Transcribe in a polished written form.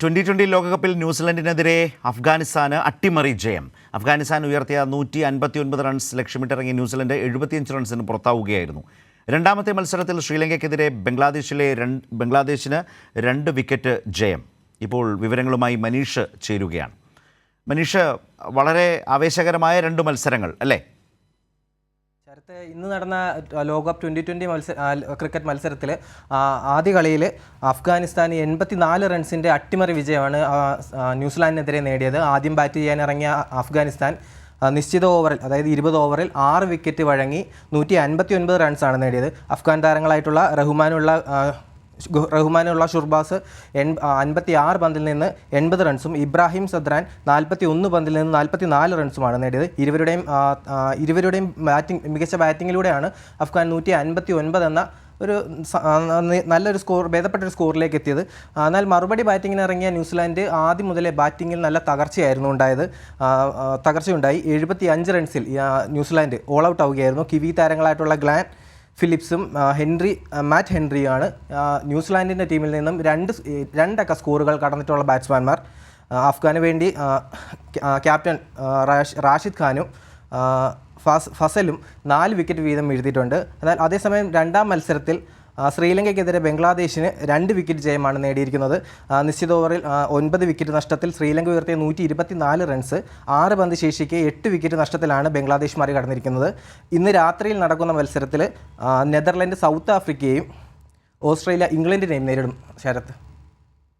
2020 ലോകകപ്പിൽ ന്യൂസിലൻഡിനെതിരെ അഫ്ഗാനിസ്ഥാന് അട്ടിമറി ജയം. അഫ്ഗാനിസ്ഥാൻ ഉയർത്തിയ 159 റൺസ് ലക്ഷ്യമിട്ടിറങ്ങിയ ന്യൂസിലൻഡ് 75 റൺസിന് പുറത്താവുകയായിരുന്നു. രണ്ടാമത്തെ മത്സരത്തിൽ ശ്രീലങ്കയ്ക്കെതിരെ ബംഗ്ലാദേശിന് 2 വിക്കറ്റ് ജയം. ഇപ്പോൾ വിവരങ്ങളുമായി മനീഷ് ചേരുകയാണ്. മനീഷ്, വളരെ ആവേശകരമായ 2 മത്സരങ്ങൾ അല്ലേ? ഇന്ന് നടന്ന ലോകകപ്പ് 2020 ക്രിക്കറ്റ് മത്സരത്തിൽ ആദ്യ കളിയിൽ അഫ്ഗാനിസ്ഥാൻ 84 റൺസിൻ്റെ അട്ടിമറി വിജയമാണ് ന്യൂസിലാൻഡിനെതിരെ നേടിയത്. ആദ്യം ബാറ്റ് ചെയ്യാനിറങ്ങിയ അഫ്ഗാനിസ്ഥാൻ നിശ്ചിത ഓവറിൽ, അതായത് 20 ഓവറിൽ 6 വിക്കറ്റ് വഴങ്ങി 159 റൺസാണ് നേടിയത്. അഫ്ഗാൻ താരങ്ങളായിട്ടുള്ള റഹ്മാനുള്ള ഷുർബാസ് 56 പന്തിൽ നിന്ന് 80 റൺസും ഇബ്രാഹിം സദ്രാൻ 41 പന്തിൽ നിന്ന് 44 റൺസുമാണ് നേടിയത്. ഇരുവരുടെയും മികച്ച ബാറ്റിങ്ങിലൂടെയാണ് അഫ്ഗാൻ 159 എന്ന ഒരു നല്ലൊരു ഭേദപ്പെട്ടൊരു സ്കോറിലേക്ക് എത്തിയത്. എന്നാൽ മറുപടി ബാറ്റിങ്ങിന് ഇറങ്ങിയ ന്യൂസിലാൻഡ് ആദ്യം മുതലേ ബാറ്റിങ്ങിൽ നല്ല തകർച്ചയുണ്ടായി. 75 റൺസിൽ ന്യൂസിലാൻഡ് ഓൾ ഔട്ട് ആവുകയായിരുന്നു. കിവി താരങ്ങളായിട്ടുള്ള ഗ്ലാൻ ഫിലിപ്സും മാറ്റ് ഹെൻറിയുമാണ് ന്യൂസിലാൻഡിൻ്റെ ടീമിൽ നിന്നും രണ്ടക്ക സ്കോറുകൾ കടന്നിട്ടുള്ള ബാറ്റ്സ്മാൻമാർ. അഫ്ഗാന് വേണ്ടി ക്യാപ്റ്റൻ റാഷിദ് ഖാനും ഫസലും 4 വിക്കറ്റ് വീതം വീഴ്ത്തിയിട്ടുണ്ട്. എന്നാൽ അതേസമയം രണ്ടാം മത്സരത്തിൽ ശ്രീലങ്കയ്ക്കെതിരെ ബംഗ്ലാദേശിന് 2 വിക്കറ്റ് ജയമാണ് നേടിയിരിക്കുന്നത്. നിശ്ചിത ഓവറിൽ 9 വിക്കറ്റ് നഷ്ടത്തിൽ ശ്രീലങ്ക ഉയർത്തിയ 124 റൺസ്. 6 പന്ത് ശേഷിക്ക് 8 വിക്കറ്റ് നഷ്ടത്തിലാണ് ബംഗ്ലാദേശ് മറികടന്നിരിക്കുന്നത്. ഇന്ന് രാത്രിയിൽ നടക്കുന്ന മത്സരത്തിൽ നെതർലൻഡ് സൗത്ത് ആഫ്രിക്കയെയും ഓസ്ട്രേലിയ ഇംഗ്ലണ്ടിനെയും നേരിടും. ശരത്ത്.